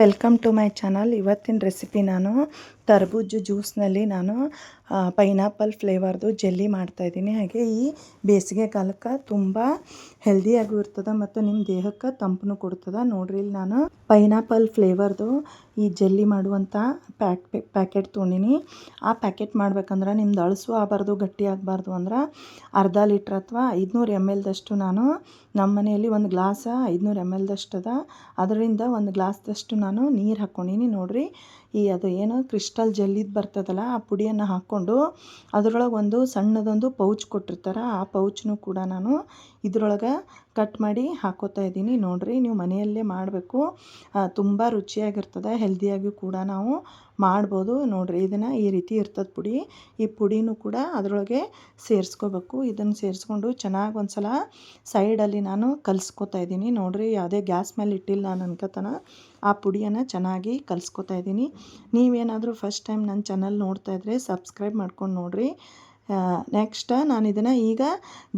Welcome to my channel. ಇವತ್ತಿನ recipe ನಾನು ತರಬೂಜ ಜ್ಯೂಸ್ನಲ್ಲಿ ನಾನು ಪೈನಾಪಲ್ ಫ್ಲೇವರ್ದು ಜೆಲ್ಲಿ ಮಾಡ್ತಾಯಿದ್ದೀನಿ. ಹಾಗೆ ಈ ಬೇಸಿಗೆ ಕಾಲಕ್ಕೆ ತುಂಬ ಹೆಲ್ದಿಯಾಗೂ ಇರ್ತದೆ ಮತ್ತು ನಿಮ್ಮ ದೇಹಕ್ಕೆ ತಂಪನ್ನು ಕೊಡ್ತದೆ. ನೋಡ್ರಿ, ಇಲ್ಲಿ ನಾನು ಪೈನಾಪಲ್ ಫ್ಲೇವರ್ದು ಈ ಜೆಲ್ಲಿ ಮಾಡುವಂಥ ಪ್ಯಾಕೆಟ್ ತೊಗೊಂಡಿನಿ. ಆ ಪ್ಯಾಕೆಟ್ ಮಾಡ್ಬೇಕಂದ್ರೆ ನಿಮ್ದು ಅಳಸು ಆಗಬಾರ್ದು, ಗಟ್ಟಿ ಆಗಬಾರ್ದು ಅಂದ್ರೆ ಅರ್ಧ ಲೀಟ್ರ್ ಅಥವಾ 500 ml ನಾನು ನಮ್ಮ ಮನೆಯಲ್ಲಿ ಒಂದು ಗ್ಲಾಸ್ 500 ml ಅದ. ಅದರಿಂದ ಒಂದು ಗ್ಲಾಸ್ದಷ್ಟು ನಾನು ನೀರು ಹಾಕ್ಕೊಂಡಿನಿ. ನೋಡಿರಿ, ಅದು ಏನು ಕ್ರಿಸ್ಟಲ್ ಜೆಲ್ಲಿದು ಬರ್ತದಲ್ಲ, ಆ ಪುಡಿಯನ್ನು ಹಾಕ್ಕೊಂಡು ಅದರೊಳಗೆ ಒಂದು ಸಣ್ಣದೊಂದು ಪೌಚ್ ಕೊಟ್ಟಿರ್ತಾರೆ. ಆ ಪೌಚ್ನು ಕೂಡ ನಾನು ಇದರೊಳಗೆ ಕಟ್ ಮಾಡಿ ಹಾಕೋತಾ ಇದ್ದೀನಿ. ನೋಡಿರಿ, ನೀವು ಮನೆಯಲ್ಲೇ ಮಾಡಬೇಕು, ತುಂಬ ರುಚಿಯಾಗಿರ್ತದೆ, ಹೆಲ್ದಿಯಾಗಿ ಕೂಡ ನಾವು ಮಾಡ್ಬೋದು. ನೋಡಿರಿ, ಇದನ್ನು ಈ ರೀತಿ ಇರ್ತದೆ ಪುಡಿ. ಈ ಪುಡಿನೂ ಕೂಡ ಅದರೊಳಗೆ ಸೇರಿಸ್ಕೋಬೇಕು. ಇದನ್ನು ಸೇರಿಸ್ಕೊಂಡು ಚೆನ್ನಾಗಿ ಒಂದು ಸಲ ಸೈಡಲ್ಲಿ ನಾನು ಕಲಿಸ್ಕೊತಾ ಇದ್ದೀನಿ. ನೋಡಿರಿ, ಯಾವುದೇ ಗ್ಯಾಸ್ ಮೇಲೆ ಇಟ್ಟಿಲ್ಲ ನಾನು ಅನ್ಕೋತಾನೆ. ಆ ಪುಡಿಯನ್ನು ಚೆನ್ನಾಗಿ ಕಲಿಸ್ಕೊತಾ ಇದ್ದೀನಿ. ನೀವೇನಾದರೂ ಫಸ್ಟ್ ಟೈಮ್ ನನ್ನ ಚಾನಲ್ ನೋಡ್ತಾ ಇದ್ದರೆ ಸಬ್ಸ್ಕ್ರೈಬ್ ಮಾಡ್ಕೊಂಡು ನೋಡಿರಿ. ನೆಕ್ಸ್ಟ್ ನಾನು ಇದನ್ನು ಈಗ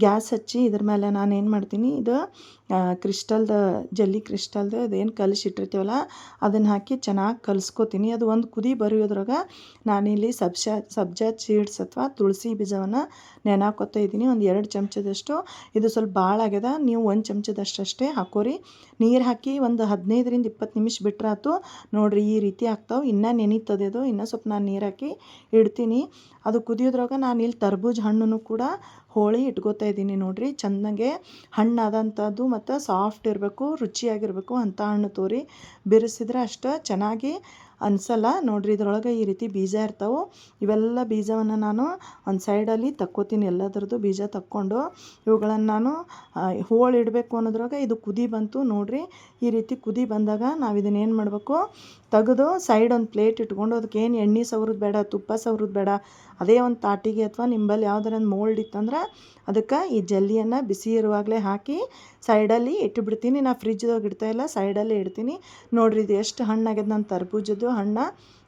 ಗ್ಯಾಸ್ ಹಚ್ಚಿ ಇದ್ರ ಮೇಲೆ ನಾನು ಏನು ಮಾಡ್ತೀನಿ, ಇದು ಕ್ರಿಸ್ಟಲ್ದು ಜೆಲ್ಲಿ ಕ್ರಿಸ್ಟಲ್ದು ಅದೇನು ಕಲಿಸಿಟ್ಟಿರ್ತೀವಲ್ಲ ಅದನ್ನು ಹಾಕಿ ಚೆನ್ನಾಗಿ ಕಲಿಸ್ಕೊತೀನಿ. ಅದು ಒಂದು ಕುದಿ ಬರೋದ್ರಾಗ ನಾನಿಲ್ಲಿ ಸಬ್ಜಾ ಸೀಡ್ಸ್ ಅಥವಾ ತುಳಸಿ ಬೀಜವನ್ನು ನೆನಾಕೋತಾ ಇದ್ದೀನಿ. ಒಂದು 2 ಚಮಚದಷ್ಟು. ಇದು ಸ್ವಲ್ಪ ಭಾಳ ಆಗ್ಯದ, ನೀವು 1 ಚಮಚದಷ್ಟೇ ಹಾಕೋರಿ. ನೀರು ಹಾಕಿ ಒಂದು 15ರಿಂದ 20 ನಿಮಿಷ ಬಿಟ್ರೆ ಆಯ್ತು. ನೋಡಿರಿ, ಈ ರೀತಿ ಆಗ್ತಾವೆ. ಇನ್ನೂ ನೆನೀತದೆ ಅದು. ಇನ್ನೂ ಸ್ವಲ್ಪ ನಾನು ನೀರು ಹಾಕಿ ಇಡ್ತೀನಿ. ಅದು ಕುದಿಯೋದ್ರಾಗ ನಾನು ಇಲ್ಲಿ ತರಬೂಜ ಹಣ್ಣನ್ನು ಕೂಡ ಹೋಳಿ ಇಟ್ಕೋತಾ ಇದ್ದೀನಿ. ನೋಡಿರಿ, ಚೆನ್ನಾಗೆ ಹಣ್ಣಾದಂಥದ್ದು ಮತ್ತು ಸಾಫ್ಟ್ ಇರಬೇಕು, ರುಚಿಯಾಗಿರಬೇಕು ಅಂಥ ಹಣ್ಣು ತೋರಿ. ಬೆರೆಸಿದ್ರೆ ಅಷ್ಟು ಚೆನ್ನಾಗಿ ಅನಿಸಲ್ಲ. ನೋಡಿರಿ, ಇದ್ರೊಳಗೆ ಈ ರೀತಿ ಬೀಜ ಇರ್ತಾವೆ. ಇವೆಲ್ಲ ಬೀಜವನ್ನು ನಾನು ಒಂದು ಸೈಡಲ್ಲಿ ತಕ್ಕೋತೀನಿ. ಎಲ್ಲದರದ್ದು ಬೀಜ ತಕ್ಕೊಂಡು ಇವುಗಳನ್ನು ನಾನು ಹೋಳು ಇಡಬೇಕು ಅನ್ನೋದ್ರಾಗ ಇದು ಕುದಿ ಬಂತು. ನೋಡಿರಿ, ಈ ರೀತಿ ಕುದಿ ಬಂದಾಗ ನಾವು ಇದನ್ನೇನು ಮಾಡಬೇಕು, ತೆಗೆದು ಸೈಡ್ ಒಂದು ಪ್ಲೇಟ್ ಇಟ್ಕೊಂಡು ಅದಕ್ಕೇನು ಎಣ್ಣೆ ಸವ್ರದ್ದು ಬೇಡ, ತುಪ್ಪ ಸವ್ರದ್ದು ಬೇಡ. ಅದೇ ಒಂದು ತಾಟಿಗೆ ಅಥವಾ ನಿಂಬಲ್ಲಿ ಯಾವ್ದಾರ ಒಂದು ಮೋಲ್ಡ್ ಇತ್ತಂದ್ರೆ ಅದಕ್ಕೆ ಈ ಜೆಲ್ಲಿಯನ್ನು ಬಿಸಿ ಇರುವಾಗಲೇ ಹಾಕಿ ಸೈಡಲ್ಲಿ ಇಟ್ಟುಬಿಡ್ತೀನಿ. ನಾನು ಫ್ರಿಜ್ದಾಗ ಇಡ್ತಾಯಿಲ್ಲ, ಸೈಡಲ್ಲೇ ಇಡ್ತೀನಿ. ನೋಡಿರಿ, ಇದು ಎಷ್ಟು ಹಣ್ಣಾಗ್ಯದ ನನ್ನ ತರಬೂಜದ್ದು ಹಣ್ಣು.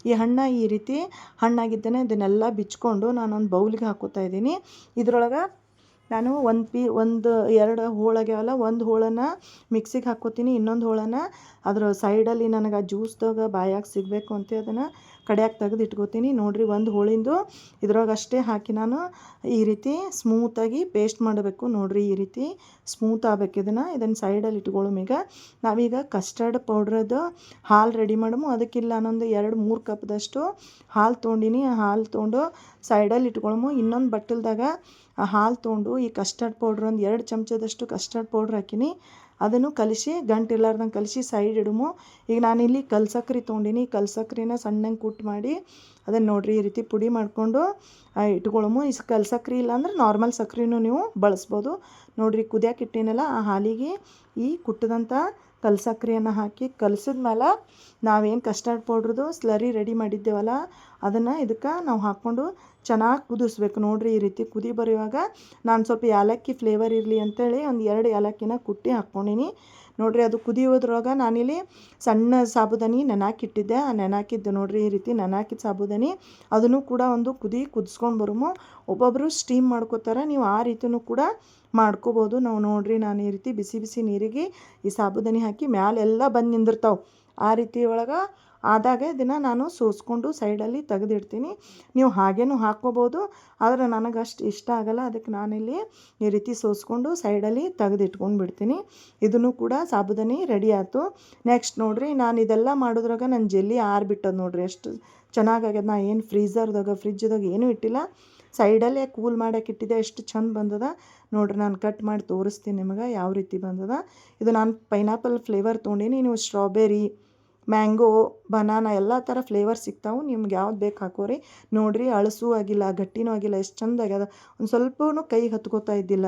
ಈ ಹಣ್ಣು ಈ ರೀತಿ ಹಣ್ಣಾಗಿದ್ದೇನೆ ಇದನ್ನೆಲ್ಲ ಬಿಚ್ಕೊಂಡು ನಾನೊಂದು ಬೌಲ್ಗೆ ಹಾಕೋತಾ ಇದ್ದೀನಿ. ಇದರೊಳಗೆ ನಾನು ಒಂದು 2 ಹೋಳಾಗ್ಯಾವಲ್ಲ, ಒಂದು ಹೋಳನ್ನು ಮಿಕ್ಸಿಗೆ ಹಾಕ್ಕೋತೀನಿ, ಇನ್ನೊಂದು ಹೋಳನ್ನು ಅದರ ಸೈಡಲ್ಲಿ ನನಗೆ ಆ ಜ್ಯೂಸ್ದಾಗ ಬಾಯಾಗಿ ಸಿಗಬೇಕು ಅಂತ ಅದನ್ನು ಕಡಿಯಾಗಿ ತೆಗೆದು ಇಟ್ಕೋತೀನಿ. ನೋಡಿರಿ, ಒಂದು ಹೋಳಿಂದು ಇದ್ರೊಳಗೆ ಅಷ್ಟೇ ಹಾಕಿ ನಾನು ಈ ರೀತಿ ಸ್ಮೂತಾಗಿ ಪೇಸ್ಟ್ ಮಾಡಬೇಕು. ನೋಡಿರಿ, ಈ ರೀತಿ ಸ್ಮೂತ್ ಆಗಬೇಕು. ಇದನ್ನು ಸೈಡಲ್ಲಿ ಇಟ್ಕೊಳ್ಳೋಮೀಗ ನಾವೀಗ ಕಸ್ಟರ್ಡ್ ಪೌಡ್ರದ್ದು ಹಾಲು ರೆಡಿ ಮಾಡಮು. ಅದಕ್ಕಿಲ್ಲ ನಾನೊಂದು 2-3 ಕಪ್ದಷ್ಟು ಹಾಲು ತೊಗೊಂಡಿನಿ. ಹಾಲು ತೊಗೊಂಡು ಸೈಡಲ್ಲಿ ಇಟ್ಕೊಳ್ಳೋಮು. ಇನ್ನೊಂದು ಬಟ್ಟಲ್ದಾಗ ಆ ಹಾಲು ತೊಗೊಂಡು ಈ ಕಸ್ಟರ್ಡ್ ಪೌಡ್ರ್ ಒಂದು 2 ಚಮಚದಷ್ಟು ಕಸ್ಟರ್ಡ್ ಪೌಡ್ರ್ ಹಾಕಿನಿ. ಅದನ್ನು ಕಲಿಸಿ ಗಂಟಿಲ್ಲಾರ್ದಂಗೆ ಕಲಿಸಿ ಸೈಡ್ ಇಡಮು. ಈಗ ನಾನಿಲ್ಲಿ ಕಲ್ಸಕ್ರೆ ತೊಗೊಂಡಿನಿ. ಕಲ್ಸಕ್ರಿನ ಸಣ್ಣಗೆ ಕುಟ್ಟು ಮಾಡಿ ಅದನ್ನು ನೋಡಿರಿ ಈ ರೀತಿ ಪುಡಿ ಮಾಡಿಕೊಂಡು ಇಟ್ಕೊಳ್ಳೋಮು. ಈ ಕಲ್ಸಕ್ರೆ ಇಲ್ಲಾಂದ್ರೆ ನಾರ್ಮಲ್ ಸಕ್ರೆನೂ ನೀವು ಬಳಸ್ಬೋದು. ನೋಡಿರಿ, ಕುದಿಯೋಕೆ ಇಟ್ಟಿನಲ್ಲ ಆ ಹಾಲಿಗೆ ಈ ಕುಟ್ಟಿದಂಥ ಕಲ್ಸಕ್ರೆಯನ್ನು ಹಾಕಿ ಕಲಸಿದ ಮೇಲೆ ನಾವೇನು ಕಸ್ಟರ್ಡ್ ಪೌಡ್ರದು ಸ್ಲರಿ ರೆಡಿ ಮಾಡಿದ್ದೇವಲ್ಲ ಅದನ್ನು ಇದಕ್ಕೆ ನಾವು ಹಾಕ್ಕೊಂಡು ಚೆನ್ನಾಗಿ ಕುದಿಸ್ಬೇಕು. ನೋಡಿರಿ, ಈ ರೀತಿ ಕುದಿ ಬರುವಾಗ ನಾನು ಸ್ವಲ್ಪ ಏಲಕ್ಕಿ ಫ್ಲೇವರ್ ಇರಲಿ ಅಂತೇಳಿ ಒಂದು 2 ಏಲಕ್ಕಿನ ಕುಟ್ಟಿ ಹಾಕ್ಕೊಂಡಿನಿ. ನೋಡಿರಿ, ಅದು ಕುದಿಯೋದ್ರೊಳಗೆ ನಾನಿಲ್ಲಿ ಸಣ್ಣ ಸಾಬುದಾನಿ ನೆನಾಕಿಟ್ಟಿದ್ದೆ. ಆ ನೆನಾಕಿದ್ದು ನೋಡಿರಿ, ಈ ರೀತಿ ನೆನಾಕಿದ ಸಾಬುದಾನಿ ಅದನ್ನು ಕೂಡ ಒಂದು ಕುದಿಸ್ಕೊಂಡು ಬರುಮು. ಒಬ್ಬೊಬ್ಬರು ಸ್ಟೀಮ್ ಮಾಡ್ಕೋತಾರೆ, ನೀವು ಆ ರೀತಿಯೂ ಕೂಡ ಮಾಡ್ಕೋಬೋದು. ನೋಡಿರಿ, ನಾನು ಈ ರೀತಿ ಬಿಸಿ ಬಿಸಿ ನೀರಿಗೆ ಈ ಸಾಬುದಾನಿ ಹಾಕಿ ಮ್ಯಾಲೆಲ್ಲ ಬಂದು ನಿಂದಿರ್ತಾವೆ. ಆ ರೀತಿ ಒಳಗೆ ಆದಾಗ ಇದನ್ನು ನಾನು ಸೋಸ್ಕೊಂಡು ಸೈಡಲ್ಲಿ ತೆಗೆದಿಡ್ತೀನಿ. ನೀವು ಹಾಗೇನೂ ಹಾಕ್ಕೋಬೋದು, ಆದರೆ ನನಗೆ ಅಷ್ಟು ಇಷ್ಟ ಆಗಲ್ಲ. ಅದಕ್ಕೆ ನಾನಿಲ್ಲಿ ಈ ರೀತಿ ಸೋಸ್ಕೊಂಡು ಸೈಡಲ್ಲಿ ತೆಗೆದಿಟ್ಕೊಂಡು ಬಿಡ್ತೀನಿ. ಇದನ್ನು ಕೂಡ ಸಾಬುದಾನಿ ರೆಡಿ ಆಯಿತು. ನೆಕ್ಸ್ಟ್ ನೋಡಿರಿ, ನಾನು ಇದೆಲ್ಲ ಮಾಡೋದ್ರಾಗ ನನ್ನ ಜೆಲ್ಲಿ ಆರಿಬಿಟ್ಟದು. ನೋಡಿರಿ, ಎಷ್ಟು ಚೆನ್ನಾಗಾಗ್ಯದ. ನಾ ಏನು ಫ್ರಿಜ್ದಾಗ ಏನೂ ಇಟ್ಟಿಲ್ಲ, ಸೈಡಲ್ಲೇ ಕೂಲ್ ಮಾಡೋಕೆ ಇಟ್ಟಿದ್ದೆ. ಎಷ್ಟು ಚಂದ ಬಂದದ ನೋಡಿರಿ. ನಾನು ಕಟ್ ಮಾಡಿ ತೋರಿಸ್ತೀನಿ ನಿಮಗೆ ಯಾವ ರೀತಿ ಬಂದದ. ಇದು ನಾನು ಪೈನಾಪಲ್ ಫ್ಲೇವರ್ ತೊಗೊಂಡಿನಿ. ನೀವು ಸ್ಟ್ರಾಬೆರಿ, ಮ್ಯಾಂಗೋ, ಬನಾನಾ ಎಲ್ಲ ಥರ ಫ್ಲೇವರ್ ಸಿಗ್ತಾವೆ. ನಿಮ್ಗೆ ಯಾವ್ದು ಬೇಕು ಹಾಕೋರಿ. ನೋಡಿರಿ, ಅಳಸೂ ಆಗಿಲ್ಲ, ಗಟ್ಟಿನೂ ಆಗಿಲ್ಲ, ಎಷ್ಟು ಚಂದ ಆಗ್ಯದ. ಒಂದು ಸ್ವಲ್ಪನೂ ಕೈಗೆ ಹತ್ಕೋತಾ ಇದ್ದಿಲ್ಲ.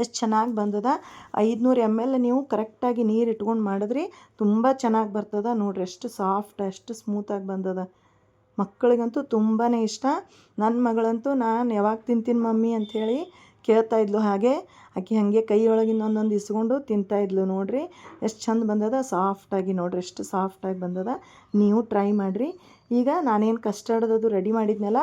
ಎಷ್ಟು ಚೆನ್ನಾಗಿ ಬಂದದ. 500 ml ನೀವು ಕರೆಕ್ಟಾಗಿ ನೀರು ಇಟ್ಕೊಂಡು ಮಾಡಿದ್ರಿ ತುಂಬ ಚೆನ್ನಾಗಿ ಬರ್ತದ. ನೋಡಿರಿ, ಎಷ್ಟು ಸಾಫ್ಟ್, ಎಷ್ಟು ಸ್ಮೂತಾಗಿ ಬಂದದ. ಮಕ್ಕಳಿಗಂತೂ ತುಂಬಾ ಇಷ್ಟ. ನನ್ನ ಮಗಳಂತೂ ನಾನು ಯಾವಾಗ ತಿಂತೀನಿ ಮಮ್ಮಿ ಅಂಥೇಳಿ ಕೇಳ್ತಾ ಇದ್ಲು. ಹಾಗೆ ಆಕೆ ಹಾಗೆ ಕೈಯೊಳಗಿಂದ ಒಂದೊಂದು ಇಸ್ಕೊಂಡು ತಿಂತಾಯಿದ್ಲು. ನೋಡಿರಿ ಎಷ್ಟು ಚಂದ ಬಂದದ, ಸಾಫ್ಟಾಗಿ ನೋಡಿರಿ ಎಷ್ಟು ಸಾಫ್ಟಾಗಿ ಬಂದದ. ನೀವು ಟ್ರೈ ಮಾಡಿರಿ. ಈಗ ನಾನೇನು ಕಸ್ಟರ್ಡ್ದು ರೆಡಿ ಮಾಡಿದ್ನಲ್ಲ,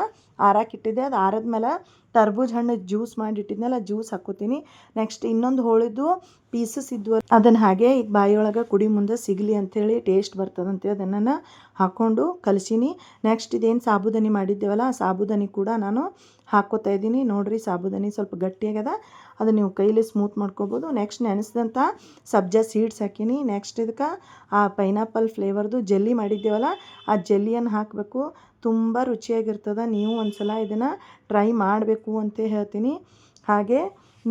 ಆರಾಕಿಟ್ಟಿದ್ದೆ. ಅದು ಆರದ್ಮೇಲೆ ತರ್ಬೂಜ ಹಣ್ಣು ಜ್ಯೂಸ್ ಮಾಡಿಟ್ಟಿದ್ನಲ್ಲ, ಜ್ಯೂಸ್ ಹಾಕ್ಕೋತೀನಿ. ನೆಕ್ಸ್ಟ್ ಇನ್ನೊಂದು ಹೋಳಿದ್ದು ಪೀಸಸ್ ಇದ್ವು, ಅದನ್ನು ಹಾಗೆ ಈಗ ಬಾಯಿಯೊಳಗೆ ಕುಡಿ ಮುಂದೆ ಸಿಗಲಿ ಅಂಥೇಳಿ ಟೇಸ್ಟ್ ಬರ್ತದಂತೆ ಅದನ್ನು ಹಾಕ್ಕೊಂಡು ಕಲಸೀನಿ. ನೆಕ್ಸ್ಟ್ ಇದೇನು ಸಾಬುದಾನಿ ಮಾಡಿದ್ದೇವಲ್ಲ, ಆ ಸಾಬುದಾನಿ ಕೂಡ ನಾನು ಹಾಕ್ಕೋತಾ ಇದ್ದೀನಿ. ನೋಡಿರಿ ಸಾಬುದಾನಿ ಸ್ವಲ್ಪ ಗಟ್ಟಿಯಾಗದ, ಅದು ನೀವು ಕೈಲಿ ಸ್ಮೂತ್ ಮಾಡ್ಕೋಬೋದು. ನೆಕ್ಸ್ಟ್ ನೆನೆಸಿದಂಥ ಸಬ್ಜಾ ಸೀಡ್ಸ್ ಹಾಕೀನಿ. ನೆಕ್ಸ್ಟ್ ಇದಕ್ಕೆ ಆ ಪೈನಾಪಲ್ ಫ್ಲೇವರ್ದು ಜೆಲ್ಲಿ ಮಾಡಿದ್ದೇವಲ್ಲ, ಆ ಜೆಲ್ಲಿಯನ್ನು ಹಾಕಬೇಕು. ತುಂಬ ರುಚಿಯಾಗಿರ್ತದೆ. ನೀವು ಒಂದು ಸಲ ಇದನ್ನು ಟ್ರೈ ಮಾಡಬೇಕು ಅಂತ ಹೇಳ್ತೀನಿ. ಹಾಗೆ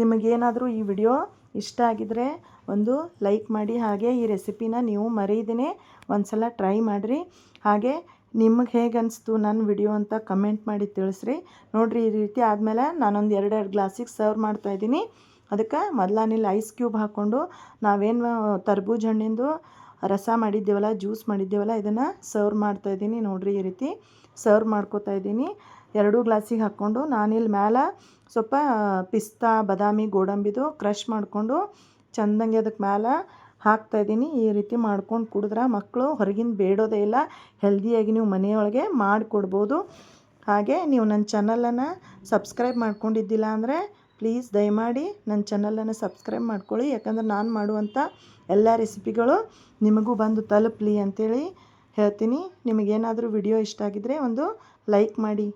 ನಿಮಗೇನಾದರೂ ಈ ವಿಡಿಯೋ ಇಷ್ಟ ಆಗಿದರೆ ಒಂದು ಲೈಕ್ ಮಾಡಿ. ಹಾಗೆ ಈ ರೆಸಿಪಿನ ನೀವು ಮರೀದೇ ಒಂದು ಸಲ ಟ್ರೈ ಮಾಡಿರಿ. ಹಾಗೆ ನಿಮಗೆ ಹೇಗೆ ಅನಿಸ್ತು ನನ್ನ ವಿಡಿಯೋ ಅಂತ ಕಮೆಂಟ್ ಮಾಡಿ ತಿಳಿಸ್ರಿ. ನೋಡಿರಿ ಈ ರೀತಿ ಆದಮೇಲೆ ನಾನೊಂದು 2 ಗ್ಲಾಸಿಗೆ ಸರ್ವ್ ಮಾಡ್ತಾಯಿದ್ದೀನಿ. ಅದಕ್ಕೆ ಮೊದಲಾನಿಲ್ಲಿ ಐಸ್ ಕ್ಯೂಬ್ ಹಾಕ್ಕೊಂಡು ನಾವೇನು ತರ್ಬೂಜ ಹಣ್ಣಿಂದು ರಸ ಮಾಡಿದ್ದೇವಲ್ಲ, ಜ್ಯೂಸ್ ಮಾಡಿದ್ದೇವಲ್ಲ, ಇದನ್ನು ಸರ್ವ್ ಮಾಡ್ತಾಯಿದ್ದೀನಿ. ನೋಡಿರಿ ಈ ರೀತಿ ಸರ್ವ್ ಮಾಡ್ಕೋತಾ ಇದ್ದೀನಿ. 2 ಗ್ಲಾಸಿಗೆ ಹಾಕ್ಕೊಂಡು ನಾನಿಲ್ಲಿ ಮೇಲೆ ಸ್ವಲ್ಪ ಪಿಸ್ತಾ, ಬಾದಾಮಿ, ಗೋಡಂಬಿದು ಕ್ರಷ್ ಮಾಡಿಕೊಂಡು ಚೆಂದಂಗೆ ಅದಕ್ಕೆ ಮೇಲೆ ಹಾಕ್ತಾಯಿದ್ದೀನಿ. ಈ ರೀತಿ ಮಾಡ್ಕೊಂಡು ಕುಡಿದ್ರೆ ಮಕ್ಕಳು ಹೊರಗಿಂದ ಬೇಡೋದೇ ಇಲ್ಲ. ಹೆಲ್ದಿಯಾಗಿ ನೀವು ಮನೆಯೊಳಗೆ ಮಾಡಿಕೊಡ್ಬೋದು. ಹಾಗೆ ನೀವು ನನ್ನ ಚಾನಲನ್ನು ಸಬ್ಸ್ಕ್ರೈಬ್ ಮಾಡ್ಕೊಂಡಿದ್ದಿಲ್ಲ ಅಂದರೆ ಪ್ಲೀಸ್ ದಯಮಾಡಿ ನನ್ನ ಚಾನಲನ್ನು ಸಬ್ಸ್ಕ್ರೈಬ್ ಮಾಡ್ಕೊಳ್ಳಿ. ಯಾಕಂದ್ರೆ ನಾನು ಮಾಡುವಂಥ ಎಲ್ಲ ರೆಸಿಪಿಗಳು ನಿಮಗೂ ಬಂದು ತಲುಪಲಿ ಅಂಥೇಳಿ ಹೇಳ್ತೀನಿ. ನಿಮಗೇನಾದರೂ ವಿಡಿಯೋ ಇಷ್ಟ ಆಗಿದ್ದರೆ ಒಂದು ಲೈಕ್ ಮಾಡಿ.